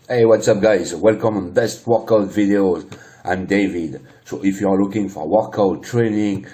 Hey, what's up guys? Welcome on Best Workout Videos. I'm David. So if you are looking for workout training,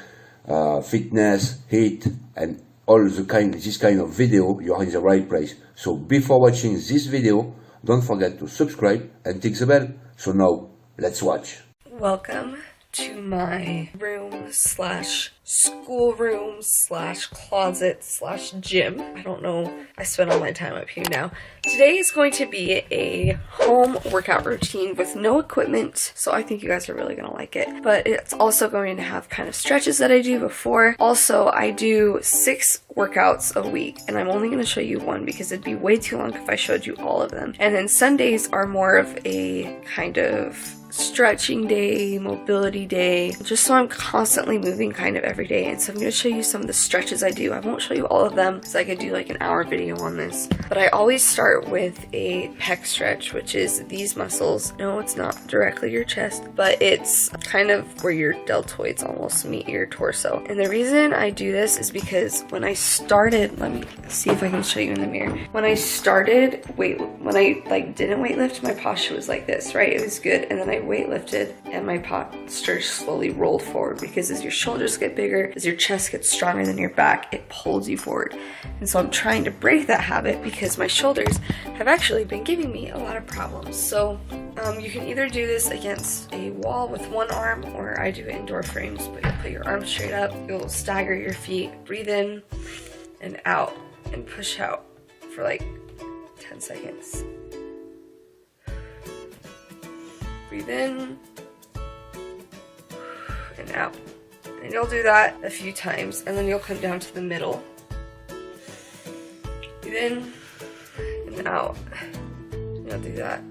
fitness, heat, and all this kind of video, you are in the right place. So before watching this video, don't forget to subscribe and tick the bell. So now, let's watch. Welcome to my room slash schoolroom slash closet slash gym. I don't know, I spend all my time up here now. Today is going to be a home workout routine with no equipment, so I think you guys are really gonna like it. But it's also going to have kind of stretches that I do before. Also, I do 6 workouts a week, and I'm only gonna show you one because it'd be way too long if I showed you all of them. And then Sundays are more of a kind of stretching day, mobility day, just so I'm constantly moving kind of every day. And so I'm going to show you some of the stretches I do. I won't show you all of them because I could do like an hour video on this, but I always start with a pec stretch, which is these muscles. No, it's not directly your chest, but it's kind of where your deltoids almost meet your torso. And the reason I do this is because when I started, let me see if I can show you in the mirror. When I started when I didn't weightlift, my posture was like this, right? It was good. And then I weightlifted and my posture slowly rolled forward, because as your shoulders get bigger, as your chest gets stronger than your back, it pulls you forward. And so I'm trying to break that habit because my shoulders have actually been giving me a lot of problems. So you can either do this against a wall with one arm, or I do it in door frames, but you'll put your arms straight up, you'll stagger your feet, breathe in and out, and push out for like 10 seconds. Breathe in and out. And you'll do that a few times, and then you'll come down to the middle. Breathe in and out. You'll do that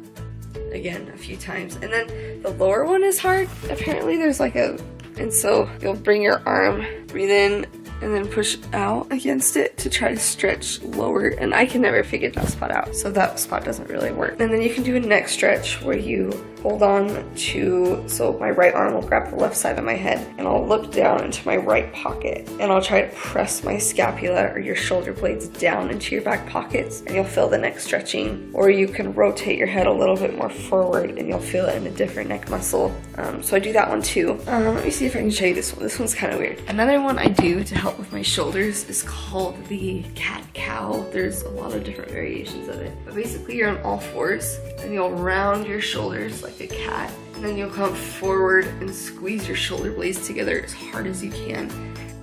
again a few times. And then the lower one is hard. Apparently there's and so you'll bring your arm, breathe in, and then push out against it to try to stretch lower. And I can never figure that spot out, so that spot doesn't really work. And then you can do a neck stretch where you hold on to, so my right arm will grab the left side of my head, and I'll look down into my right pocket, and I'll try to press my scapula or your shoulder blades down into your back pockets, and you'll feel the neck stretching. Or you can rotate your head a little bit more forward, and you'll feel it in a different neck muscle. So I do that one too. Let me see if I can show you this one. This one's kind of weird. Another one I do to help with my shoulders is called the cat-cow. There's a lot of different variations of it, but basically you're on all fours, and you'll round your shoulders like a cat, and then you'll come forward and squeeze your shoulder blades together as hard as you can.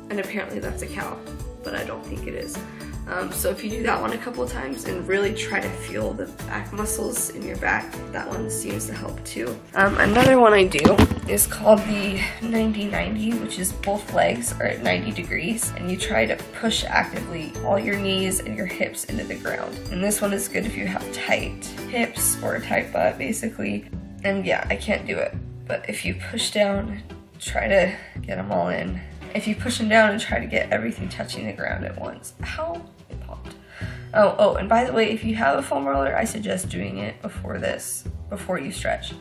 And apparently that's a cow, but I don't think it is. So if you do that one a couple of times and really try to feel the back muscles in your back, that one seems to help too. Another one I do is called the 90-90, which is both legs are at 90 degrees, and you try to push actively all your knees and your hips into the ground. And this one is good if you have tight hips or a tight butt, basically. And yeah, I can't do it, but if you push down, try to get them all in. If you push them down and try to get everything touching the ground at once. Ow, it popped. Oh, and by the way, if you have a foam roller, I suggest doing it before you stretch.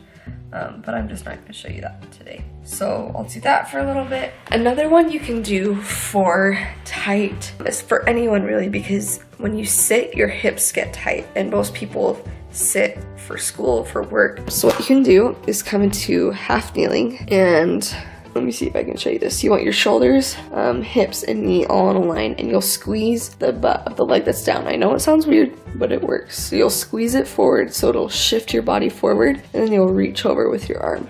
But I'm just not going to show you that today. So I'll do that for a little bit. Another one you can do for tight is for anyone really, because when you sit, your hips get tight, and most people sit for school, for work. So what you can do is come into half kneeling, and let me see if I can show you this. You want your shoulders, hips, and knee all in a line, and you'll squeeze the butt of the leg that's down. I know it sounds weird, but it works. So you'll squeeze it forward so it'll shift your body forward, and then you'll reach over with your arm.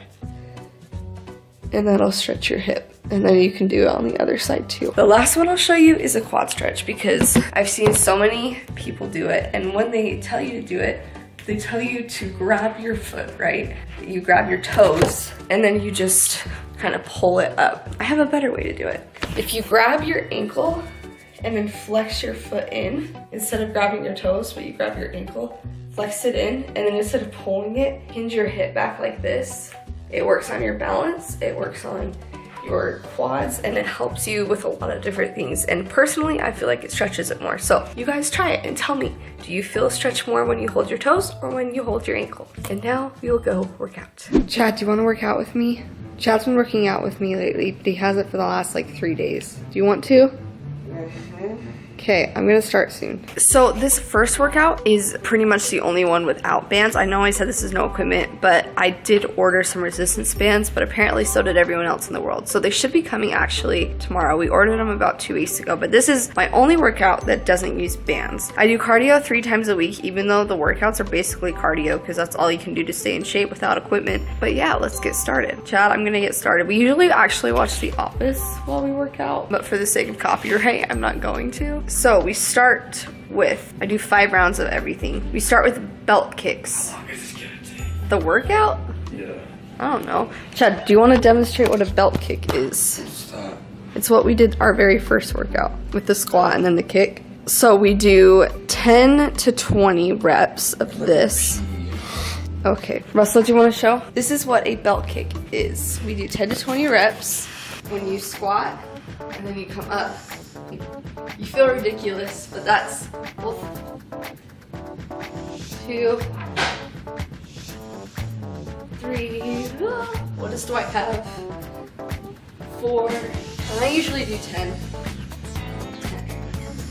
And that'll stretch your hip. And then you can do it on the other side too. The last one I'll show you is a quad stretch, because I've seen so many people do it, and when they tell you to do it, they tell you to grab your foot, right? You grab your toes, and then you just kind of pull it up. I have a better way to do it. If you grab your ankle and then flex your foot in, instead of grabbing your toes, but you grab your ankle, flex it in, and then instead of pulling it, hinge your hip back like this. It works on your balance, it works on your quads, and it helps you with a lot of different things. And personally, I feel like it stretches it more. So you guys try it and tell me, do you feel stretch more when you hold your toes or when you hold your ankle? And now we will go work out. Chad, do you want to work out with me? Chad's been working out with me lately. He has it for the last like 3 days. Do you want to? Okay, I'm gonna start soon. So this first workout is pretty much the only one without bands. I know I said this is no equipment, but I did order some resistance bands, but apparently so did everyone else in the world. So they should be coming actually tomorrow. We ordered them about 2 weeks ago, but this is my only workout that doesn't use bands. I do cardio 3 times a week, even though the workouts are basically cardio because that's all you can do to stay in shape without equipment. But yeah, let's get started. Chad, I'm gonna get started. We usually actually watch The Office while we work out, but for the sake of copyright, I'm not going to. So we start with, I do 5 rounds of everything. We start with belt kicks. How long is this gonna take? The workout? Yeah. I don't know. Chad, do you want to demonstrate what a belt kick is? It's what we did our very first workout with the squat and then the kick. So we do 10 to 20 reps of this. Okay, Russell, do you want to show? This is what a belt kick is. We do 10 to 20 reps when you squat and then you come up. You feel ridiculous, but that's 2, 3, what does Dwight have? 4, and I usually do 10.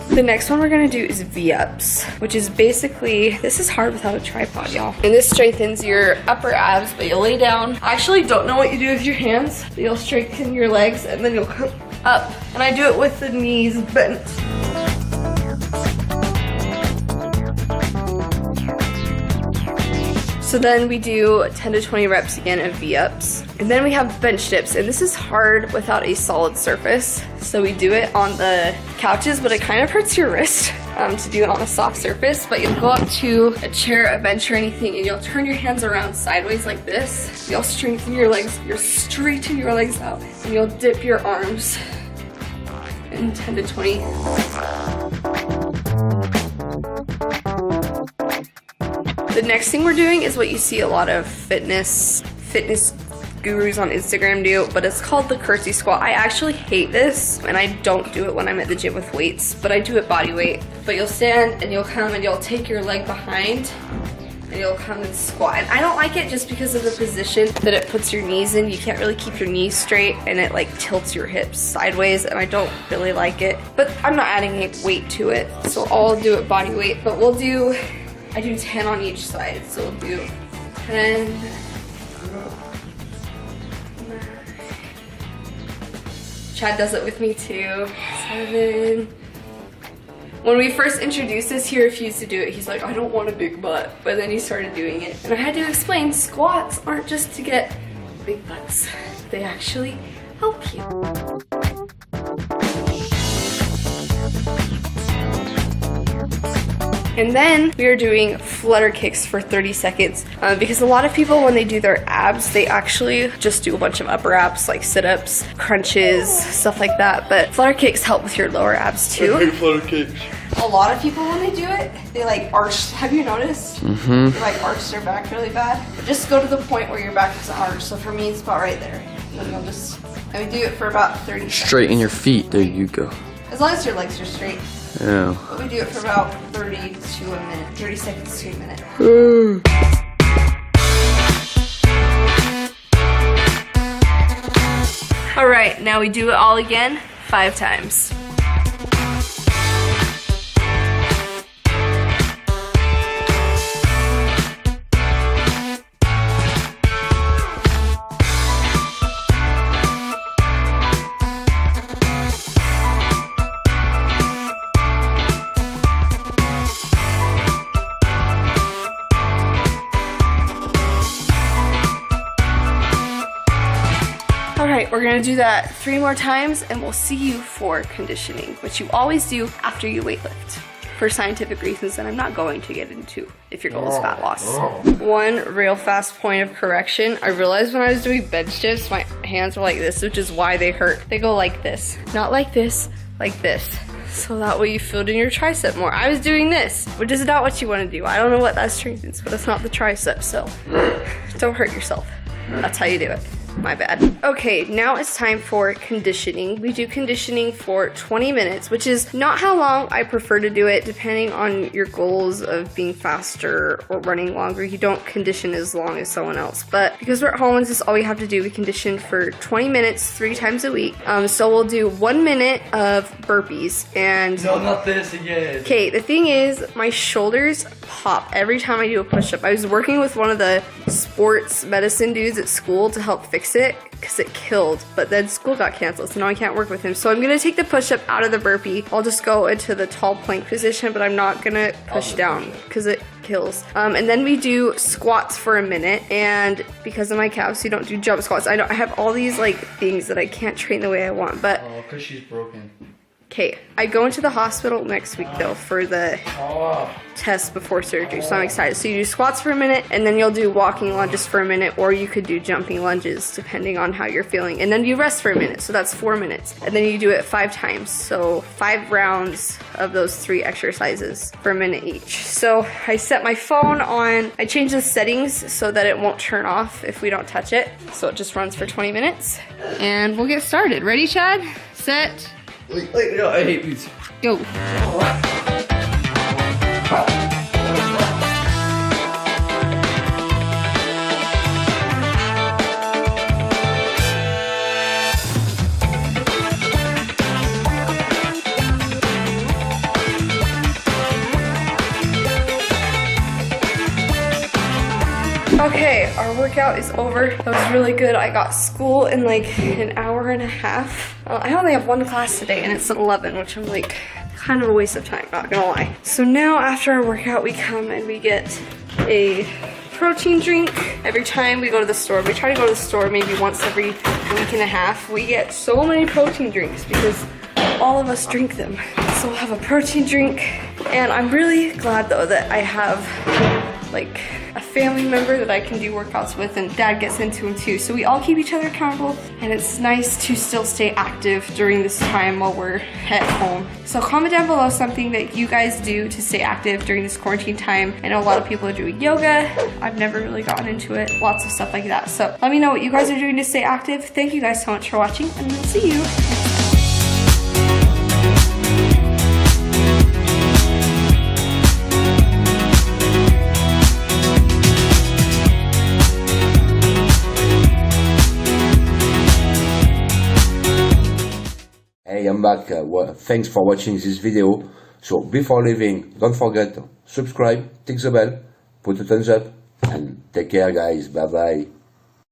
The next one we're gonna do is V-ups, which is basically, this is hard without a tripod, y'all. And this strengthens your upper abs, but you'll lay down. I actually don't know what you do with your hands, but you'll strengthen your legs and then you'll come up. And I do it with the knees bent. So then we do 10 to 20 reps again of V-ups. And then we have bench dips, and this is hard without a solid surface. So we do it on the couches, but it kind of hurts your wrist to do it on a soft surface. But you'll go up to a chair, a bench, or anything, and you'll turn your hands around sideways like this. You'll strengthen your legs, you'll straighten your legs out, and you'll dip your arms in 10 to 20. The next thing we're doing is what you see a lot of fitness gurus on Instagram do, but it's called the curtsy squat. I actually hate this, and I don't do it when I'm at the gym with weights, but I do it body weight. But you'll stand and you'll come and you'll take your leg behind and you'll come and squat. And I don't like it just because of the position that it puts your knees in. You can't really keep your knees straight and it like tilts your hips sideways, and I don't really like it. But I'm not adding any weight to it, so I'll do it body weight. But I do 10 on each side, so we'll do 10, 9. Chad does it with me too, 7. When we first introduced this, he refused to do it. He's like, I don't want a big butt, but then he started doing it. And I had to explain, squats aren't just to get big butts. They actually help you. And then we are doing flutter kicks for 30 seconds because a lot of people, when they do their abs, they actually just do a bunch of upper abs like sit-ups, crunches, stuff like that. But flutter kicks help with your lower abs too. I hate flutter kicks. A lot of people, when they do it, they like arch. Have you noticed? Mm-hmm. They like arch their back really bad. But just go to the point where your back doesn't arch. So for me, it's about right there. And you'll just, and we do it for about 30 seconds. Straighten your feet. There you go. As long as your legs are straight. Yeah. But we do it for about 30 to a minute, 30 seconds to a minute. All right, now we do it all again, 5 times. Alright, we're gonna do that 3 more times and we'll see you for conditioning, which you always do after you weightlift. For scientific reasons that I'm not going to get into if your goal is fat loss. One real fast point of correction. I realized when I was doing bench dips, my hands were like this, which is why they hurt. They go like this, not like this, like this. So that way you feel it in your tricep more. I was doing this, which is not what you want to do. I don't know what that strengthens, but it's not the tricep, so don't hurt yourself. That's how you do it. My bad. Okay, now it's time for conditioning. We do conditioning for 20 minutes, which is not how long I prefer to do it, depending on your goals of being faster or running longer. You don't condition as long as someone else, but because we're at home and this is all we have to do, we condition for 20 minutes 3 times a week. So we'll do 1 minute of burpees and No, not this again. okay, the thing is my shoulders pop every time I do a push-up. I was working with one of the sports medicine dudes at school to help fix it because it killed, but then school got canceled, so now I can't work with him. So I'm gonna take the push-up out of the burpee. I'll just go into the tall plank position, but I'm not gonna push down because it kills. And then we do squats for a minute, and because of my calves, you don't do jump squats. I have all these like things that I can't train the way I want, but Oh, because she's broken. okay, I go into the hospital next week though for the test before surgery, so I'm excited. So you do squats for a minute, and then you'll do walking lunges for a minute, or you could do jumping lunges depending on how you're feeling. And then you rest for a minute, so that's 4 minutes. And then you do it 5 times, so 5 rounds of those 3 exercises for a minute each. So I set my phone on, I change the settings so that it won't turn off if we don't touch it. So it just runs for 20 minutes. And we'll get started. Ready, Chad? Set. Wait, no, I hate boots. Go. Okay, our workout is over. That was really good. I got school in like an hour and a half. I only have 1 class today and it's at 11, which I'm like kind of a waste of time, not gonna lie. So now after our workout, we come and we get a protein drink. Every time we go to the store, we try to go to the store maybe once every week and a half. We get so many protein drinks because all of us drink them. So we'll have a protein drink. And I'm really glad though that I have like a family member that I can do workouts with, and Dad gets into them too. So we all keep each other accountable, and it's nice to still stay active during this time while we're at home. So comment down below something that you guys do to stay active during this quarantine time. I know a lot of people are doing yoga. I've never really gotten into it. Lots of stuff like that. So let me know what you guys are doing to stay active. Thank you guys so much for watching, and we'll see you. Hey, I'm back. Thanks for watching this video. So before leaving, don't forget, subscribe, tick the bell, put a thumbs up, and take care guys. Bye bye.